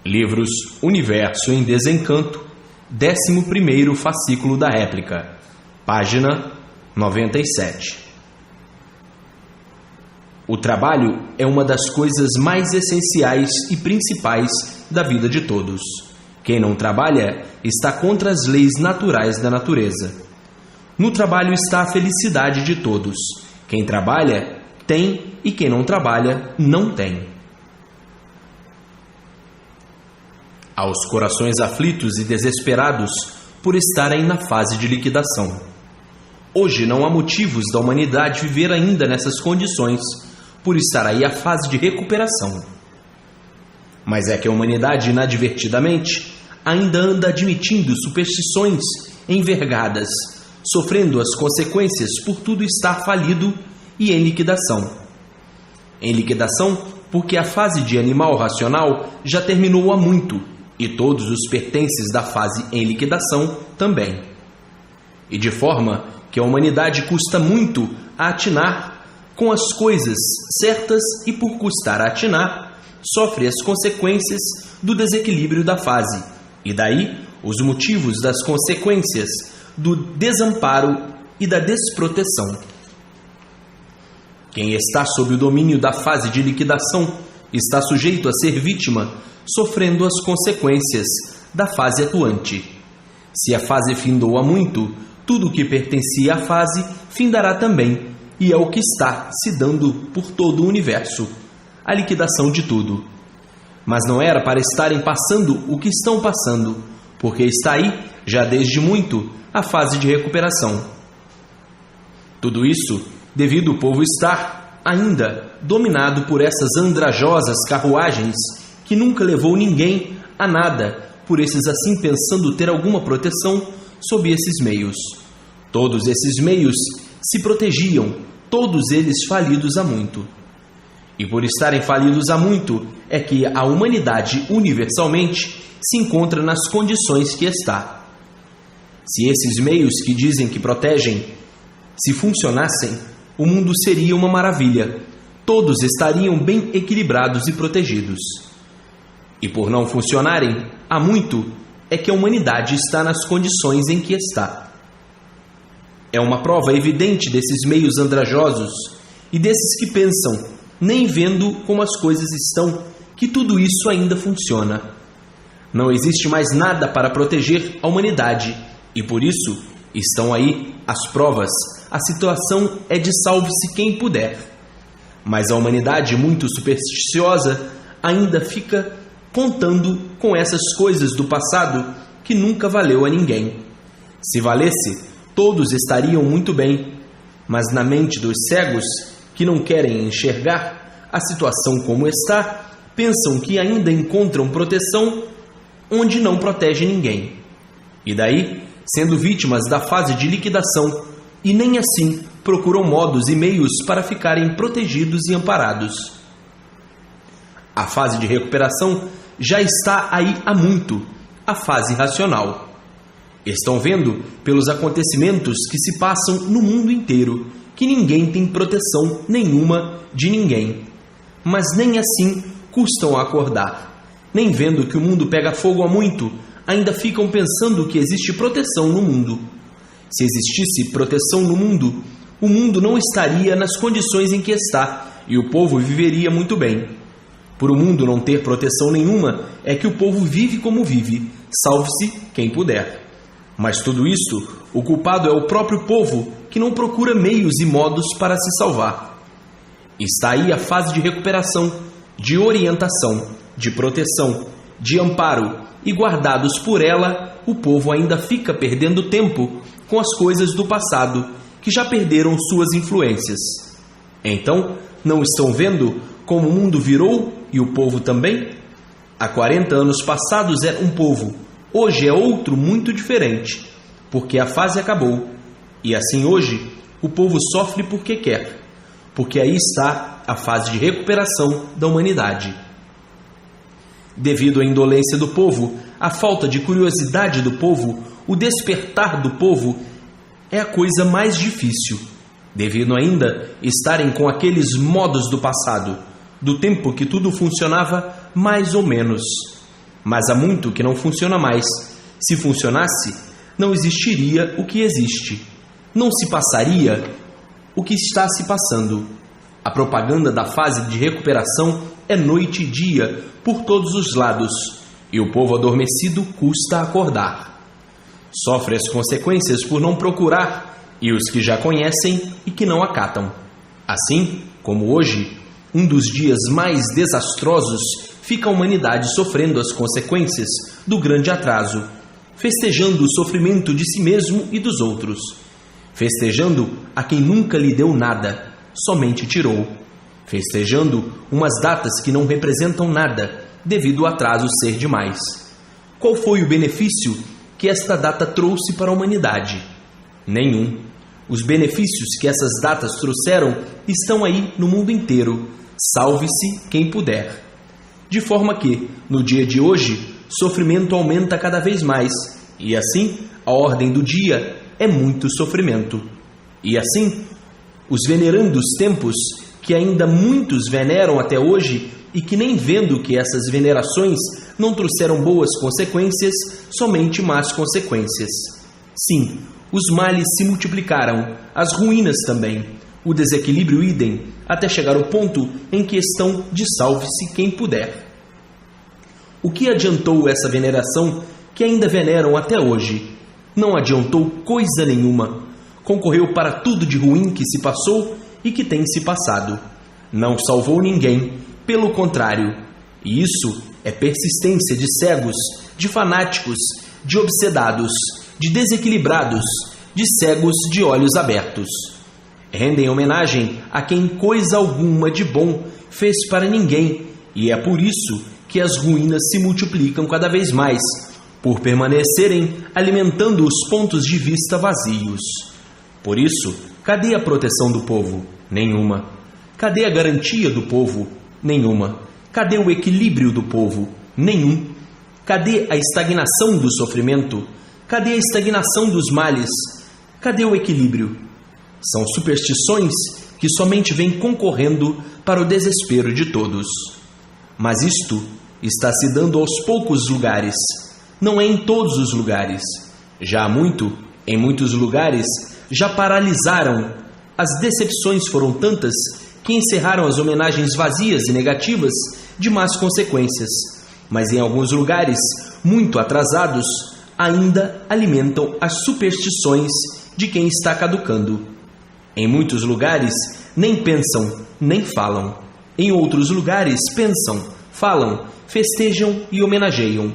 Livros Universo em Desencanto, 11º fascículo da réplica, página 97. O trabalho é uma das coisas mais essenciais e principais da vida de todos. Quem não trabalha está contra as leis naturais da natureza. No trabalho está a felicidade de todos. Quem trabalha tem e quem não trabalha não tem. Aos corações aflitos e desesperados por estarem na fase de liquidação. Hoje não há motivos da humanidade viver ainda nessas condições, por estar aí a fase de recuperação. Mas é que a humanidade, inadvertidamente, ainda anda admitindo superstições envergadas, sofrendo as consequências por tudo estar falido e em liquidação. Em liquidação porque a fase de animal racional já terminou há muito, e todos os pertences da fase em liquidação também. E de forma que a humanidade custa muito a atinar com as coisas certas e por custar a atinar, sofre as consequências do desequilíbrio da fase, e daí os motivos das consequências do desamparo e da desproteção. Quem está sob o domínio da fase de liquidação está sujeito a ser vítima, sofrendo as consequências da fase atuante. Se a fase findou há muito, tudo o que pertencia à fase findará também, e é o que está se dando por todo o universo, a liquidação de tudo. Mas não era para estarem passando o que estão passando, porque está aí, já desde muito, a fase de recuperação. Tudo isso devido ao povo estar ainda dominado por essas andrajosas carruagens que nunca levou ninguém a nada, por esses assim pensando ter alguma proteção sob esses meios. Todos esses meios se protegiam, todos eles falidos há muito. E por estarem falidos há muito, é que a humanidade universalmente se encontra nas condições que está. Se esses meios que dizem que protegem, se funcionassem, o mundo seria uma maravilha. Todos estariam bem equilibrados e protegidos. E por não funcionarem, há muito, é que a humanidade está nas condições em que está. É uma prova evidente desses meios andrajosos e desses que pensam, nem vendo como as coisas estão, que tudo isso ainda funciona. Não existe mais nada para proteger a humanidade e por isso estão aí as provas. A situação é de salve-se quem puder. Mas a humanidade muito supersticiosa ainda fica contando com essas coisas do passado que nunca valeu a ninguém. Se valesse, todos estariam muito bem, mas na mente dos cegos, que não querem enxergar a situação como está, pensam que ainda encontram proteção onde não protege ninguém. E daí, sendo vítimas da fase de liquidação, e nem assim procuram modos e meios para ficarem protegidos e amparados. A fase de recuperação já está aí há muito, a fase racional. Estão vendo pelos acontecimentos que se passam no mundo inteiro que ninguém tem proteção nenhuma de ninguém. Mas nem assim custam a acordar. Nem vendo que o mundo pega fogo há muito, ainda ficam pensando que existe proteção no mundo. Se existisse proteção no mundo, o mundo não estaria nas condições em que está e o povo viveria muito bem. Por o mundo não ter proteção nenhuma, é que o povo vive como vive, salve-se quem puder. Mas tudo isso, o culpado é o próprio povo, que não procura meios e modos para se salvar. Está aí a fase de recuperação, de orientação, de proteção, de amparo, e guardados por ela, o povo ainda fica perdendo tempo com as coisas do passado, que já perderam suas influências. Então, não estão vendo como o mundo virou e o povo também? Há 40 anos passados era um povo, hoje é outro muito diferente, porque a fase acabou. E assim hoje, o povo sofre porque quer, porque aí está a fase de recuperação da humanidade. Devido à indolência do povo, à falta de curiosidade do povo, o despertar do povo é a coisa mais difícil, devido ainda estarem com aqueles modos do passado, do tempo que tudo funcionava mais ou menos. mas há muito que não funciona mais. Se funcionasse, não existiria o que existe. Não se passaria o que está se passando. A propaganda da fase de recuperação é noite e dia por todos os lados, e o povo adormecido custa acordar. Sofre as consequências por não procurar, e os que já conhecem e que não acatam. Assim, como hoje, um dos dias mais desastrosos, fica a humanidade sofrendo as consequências do grande atraso, festejando o sofrimento de si mesmo e dos outros, festejando a quem nunca lhe deu nada, somente tirou, festejando umas datas que não representam nada, devido ao atraso ser demais. Qual foi o benefício que esta data trouxe para a humanidade? Nenhum. Os benefícios que essas datas trouxeram estão aí no mundo inteiro. Salve-se quem puder. De forma que, no dia de hoje, sofrimento aumenta cada vez mais, e assim, a ordem do dia é muito sofrimento. E assim, os venerandos tempos, que ainda muitos veneram até hoje, e que nem vendo que essas venerações não trouxeram boas consequências, somente más consequências. Sim, os males se multiplicaram, as ruínas também, o desequilíbrio idem, até chegar ao ponto em que estão de salve-se quem puder. O que adiantou essa veneração que ainda veneram até hoje? Não adiantou coisa nenhuma. Concorreu para tudo de ruim que se passou e que tem se passado. Não salvou ninguém, pelo contrário. E isso é persistência de cegos, de fanáticos, de obsedados, de desequilibrados, de cegos de olhos abertos. Rendem homenagem a quem coisa alguma de bom fez para ninguém, e é por isso que as ruínas se multiplicam cada vez mais, por permanecerem alimentando os pontos de vista vazios. Por isso, cadê a proteção do povo? Nenhuma. Cadê a garantia do povo? Nenhuma. Cadê o equilíbrio do povo? Nenhum. Cadê a estagnação do sofrimento? Cadê a estagnação dos males? Cadê o equilíbrio? São superstições que somente vêm concorrendo para o desespero de todos. Mas isto está se dando aos poucos lugares, não é em todos os lugares. Já há muito, em muitos lugares, já paralisaram. As decepções foram tantas que encerraram as homenagens vazias e negativas de más consequências. Mas em alguns lugares, muito atrasados, ainda alimentam as superstições de quem está caducando. Em muitos lugares, nem pensam, nem falam. Em outros lugares, pensam, falam, festejam e homenageiam.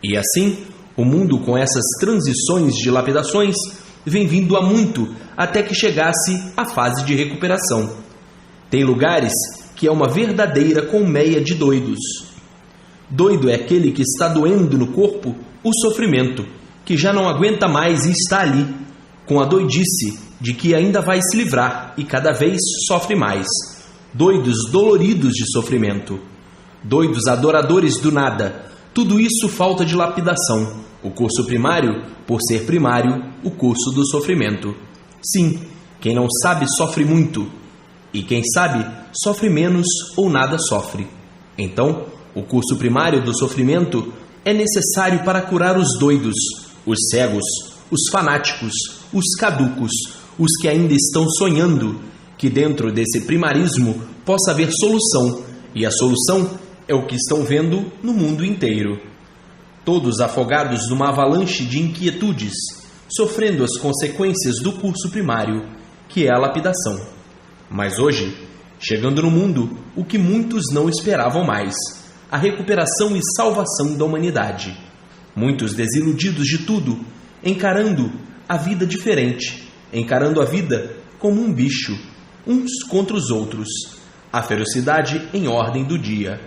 E assim, o mundo com essas transições de lapidações vem vindo há muito até que chegasse a fase de recuperação. Tem lugares que é uma verdadeira colmeia de doidos. Doido é aquele que está doendo no corpo o sofrimento, que já não aguenta mais e está ali, com a doidice de que ainda vai se livrar e cada vez sofre mais. Doidos doloridos de sofrimento. Doidos adoradores do nada. Tudo isso falta de lapidação. O curso primário, por ser primário, o curso do sofrimento. Sim, quem não sabe sofre muito. E quem sabe sofre menos ou nada sofre. Então, o curso primário do sofrimento é necessário para curar os doidos, os cegos, os fanáticos, os caducos, os que ainda estão sonhando que dentro desse primarismo possa haver solução, e a solução é o que estão vendo no mundo inteiro. Todos afogados numa avalanche de inquietudes, sofrendo as consequências do curso primário, que é a lapidação. Mas hoje, chegando no mundo o que muitos não esperavam mais, a recuperação e salvação da humanidade. Muitos desiludidos de tudo, encarando a vida diferente, encarando a vida como um bicho, uns contra os outros, a ferocidade em ordem do dia.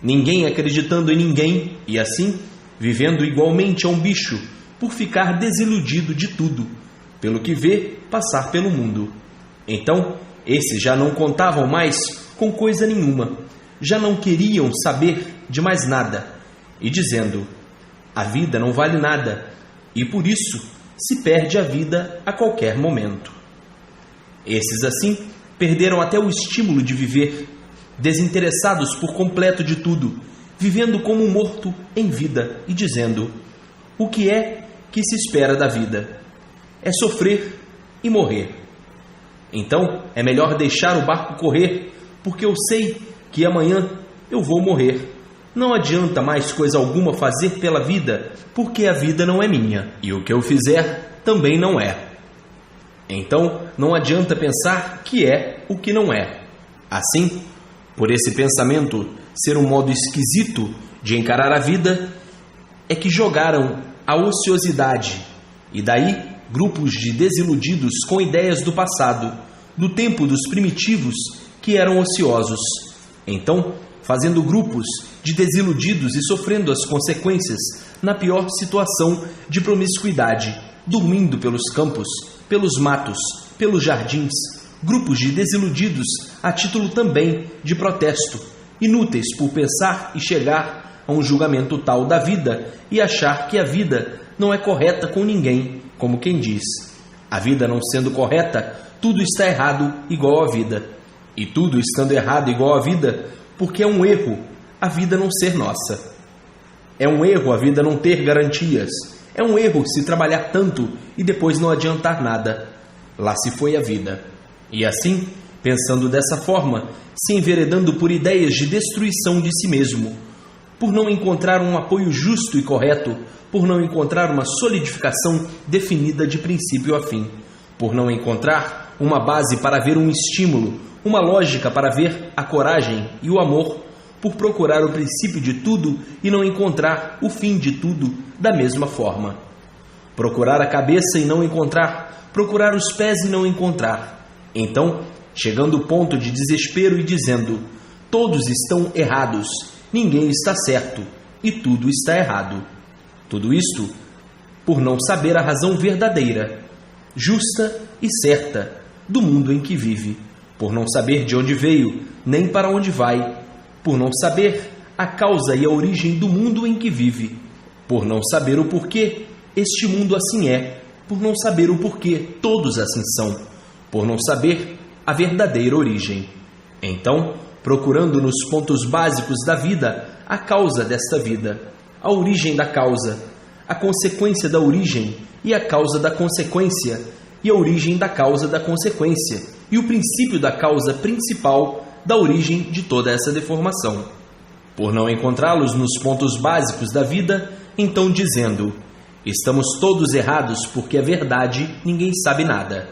Ninguém acreditando em ninguém e assim, vivendo igualmente a um bicho, por ficar desiludido de tudo, pelo que vê passar pelo mundo. Então, esses já não contavam mais com coisa nenhuma, já não queriam saber de mais nada, e dizendo, a vida não vale nada, e por isso se perde a vida a qualquer momento. Esses assim perderam até o estímulo de viver, desinteressados por completo de tudo, vivendo como um morto em vida e dizendo: o que é que se espera da vida? É sofrer e morrer. Então é melhor deixar o barco correr, porque eu sei que amanhã eu vou morrer. Não adianta mais coisa alguma fazer pela vida, porque a vida não é minha, e o que eu fizer também não é. Então não adianta pensar que é o que não é. Assim, por esse pensamento ser um modo esquisito de encarar a vida, é que jogaram a ociosidade, e daí grupos de desiludidos com ideias do passado, do tempo dos primitivos que eram ociosos. Então, fazendo grupos de desiludidos e sofrendo as consequências na pior situação de promiscuidade, dormindo pelos campos, pelos matos, pelos jardins, grupos de desiludidos a título também de protesto, inúteis por pensar e chegar a um julgamento tal da vida e achar que a vida não é correta com ninguém, como quem diz: a vida não sendo correta, tudo está errado igual à vida. E tudo estando errado igual à vida, porque é um erro a vida não ser nossa. É um erro a vida não ter garantias. É um erro se trabalhar tanto e depois não adiantar nada. Lá se foi a vida. E assim, pensando dessa forma, se enveredando por ideias de destruição de si mesmo, por não encontrar um apoio justo e correto, por não encontrar uma solidificação definida de princípio a fim, por não encontrar uma base para ver um estímulo, uma lógica para ver a coragem e o amor, por procurar o princípio de tudo e não encontrar o fim de tudo da mesma forma. Procurar a cabeça e não encontrar, procurar os pés e não encontrar. Então, chegando ao ponto de desespero e dizendo: todos estão errados, ninguém está certo e tudo está errado. Tudo isto por não saber a razão verdadeira, justa e certa do mundo em que vive, por não saber de onde veio, nem para onde vai, por não saber a causa e a origem do mundo em que vive, por não saber o porquê este mundo assim é, por não saber o porquê todos assim são, por não saber a verdadeira origem. Então, procurando nos pontos básicos da vida a causa desta vida, a origem da causa, a consequência da origem e a causa da consequência, e a origem da causa da consequência, e o princípio da causa principal da origem de toda essa deformação. Por não encontrá-los nos pontos básicos da vida, então dizendo: estamos todos errados porque a verdade ninguém sabe nada.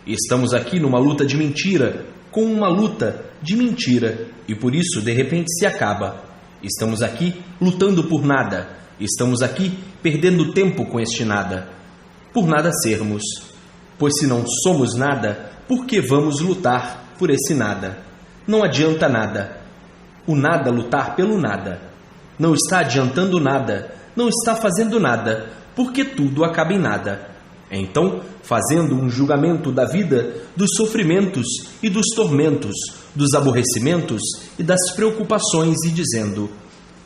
Estamos aqui numa luta de mentira, com uma luta de mentira, e por isso de repente se acaba. Estamos aqui lutando por nada, estamos aqui perdendo tempo com este nada, por nada sermos. Pois se não somos nada, por que vamos lutar por esse nada? Não adianta nada. O nada lutar pelo nada. Não está adiantando nada, não está fazendo nada, porque tudo acaba em nada. Então, fazendo um julgamento da vida, dos sofrimentos e dos tormentos, dos aborrecimentos e das preocupações, e dizendo: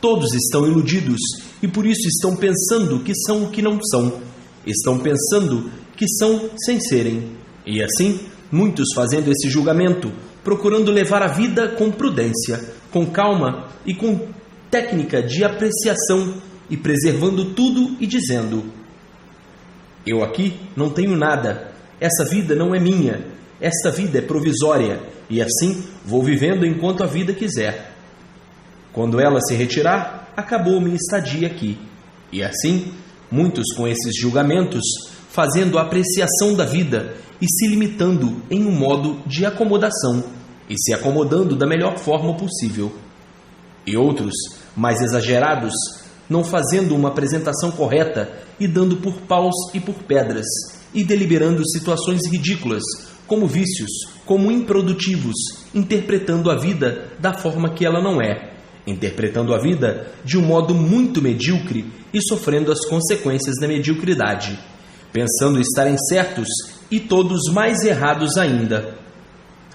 todos estão iludidos e por isso estão pensando que são o que não são. Estão pensando que são sem serem. E assim, muitos fazendo esse julgamento, procurando levar a vida com prudência, com calma e com técnica de apreciação, e preservando tudo e dizendo: eu aqui não tenho nada, essa vida não é minha, esta vida é provisória, e assim vou vivendo enquanto a vida quiser. Quando ela se retirar, acabou minha estadia aqui. E assim, muitos com esses julgamentos, fazendo a apreciação da vida e se limitando em um modo de acomodação e se acomodando da melhor forma possível. E outros, mais exagerados, não fazendo uma apresentação correta e dando por paus e por pedras e deliberando situações ridículas, como vícios, como improdutivos, interpretando a vida da forma que ela não é, interpretando a vida de um modo muito medíocre e sofrendo as consequências da mediocridade, pensando estarem certos e todos mais errados ainda,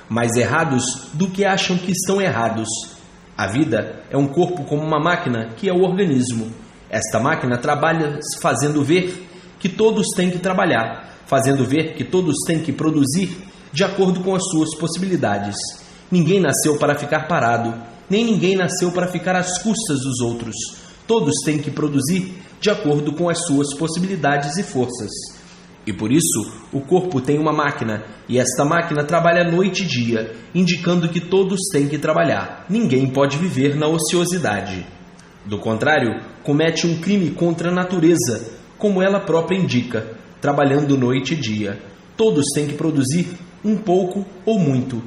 mais errados do que acham que estão errados. A vida é um corpo como uma máquina que é o organismo. Esta máquina trabalha fazendo ver que todos têm que trabalhar, fazendo ver que todos têm que produzir de acordo com as suas possibilidades. Ninguém nasceu para ficar parado, nem ninguém nasceu para ficar às custas dos outros. Todos têm que produzir de acordo com as suas possibilidades e forças. E por isso, o corpo tem uma máquina, e esta máquina trabalha noite e dia, indicando que todos têm que trabalhar. Ninguém pode viver na ociosidade. Do contrário, comete um crime contra a natureza, como ela própria indica, trabalhando noite e dia. Todos têm que produzir um pouco ou muito.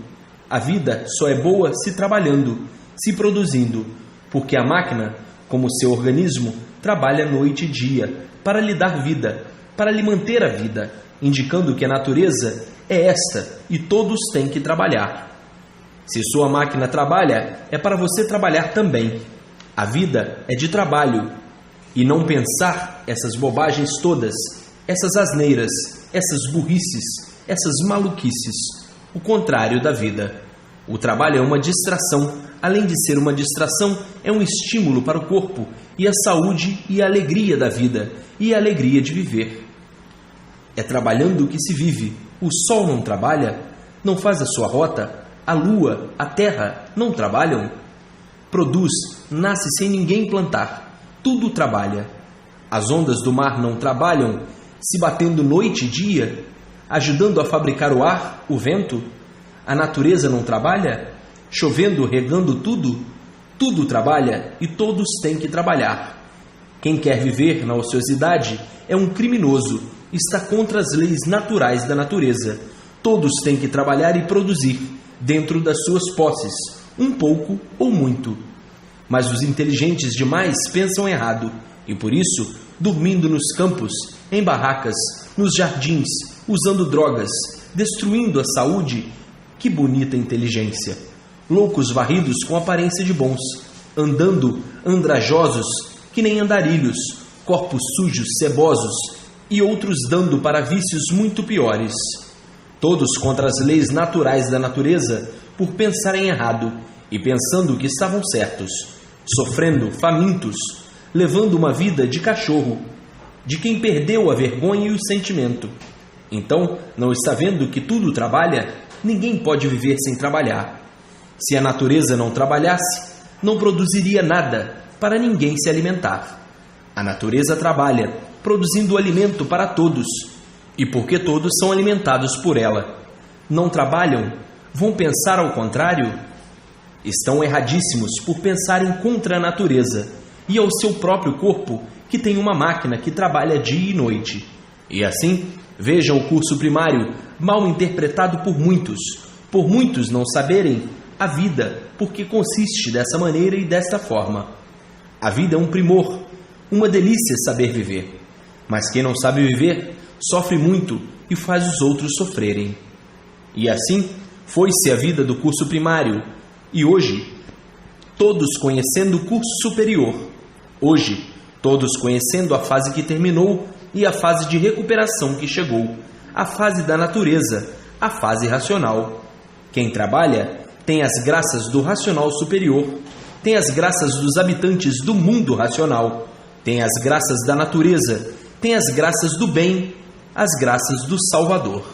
A vida só é boa se trabalhando, se produzindo, porque a máquina, como seu organismo, trabalha noite e dia para lhe dar vida, para lhe manter a vida, indicando que a natureza é esta e todos têm que trabalhar. Se sua máquina trabalha, é para você trabalhar também. A vida é de trabalho, e não pensar essas bobagens todas, essas asneiras, essas burrices, essas maluquices, o contrário da vida. O trabalho é uma distração, além de ser uma distração, é um estímulo para o corpo e a saúde e a alegria da vida e a alegria de viver. É trabalhando que se vive. O sol não trabalha, não faz a sua rota, a lua, a terra não trabalham. Produz, nasce sem ninguém plantar, tudo trabalha. As ondas do mar não trabalham, se batendo noite e dia, ajudando a fabricar o ar, o vento. A natureza não trabalha, chovendo, regando tudo, tudo trabalha e todos têm que trabalhar. Quem quer viver na ociosidade é um criminoso, está contra as leis naturais da natureza. Todos têm que trabalhar e produzir, dentro das suas posses, um pouco ou muito. Mas os inteligentes demais pensam errado, e por isso, dormindo nos campos, em barracas, nos jardins, usando drogas, destruindo a saúde. Que bonita inteligência! Loucos varridos com aparência de bons, andando andrajosos que nem andarilhos, corpos sujos, cebosos, e outros dando para vícios muito piores. Todos contra as leis naturais da natureza por pensarem errado e pensando que estavam certos, sofrendo, famintos, levando uma vida de cachorro, de quem perdeu a vergonha e o sentimento. Então, não está vendo que tudo trabalha? Ninguém pode viver sem trabalhar. Se a natureza não trabalhasse, não produziria nada para ninguém se alimentar. A natureza trabalha, produzindo alimento para todos, e porque todos são alimentados por ela. Não trabalham? Vão pensar ao contrário? Estão erradíssimos por pensarem contra a natureza e ao seu próprio corpo, que tem uma máquina que trabalha dia e noite. E assim, vejam o curso primário, mal interpretado por muitos não saberem a vida, porque consiste dessa maneira e desta forma. A vida é um primor, uma delícia saber viver. Mas quem não sabe viver, sofre muito e faz os outros sofrerem. E assim, foi-se a vida do curso primário, e hoje, todos conhecendo o curso superior. Hoje, todos conhecendo a fase que terminou e a fase de recuperação que chegou, a fase da natureza, a fase racional. Quem trabalha tem as graças do racional superior, tem as graças dos habitantes do mundo racional, tem as graças da natureza, tem as graças do bem, as graças do Salvador.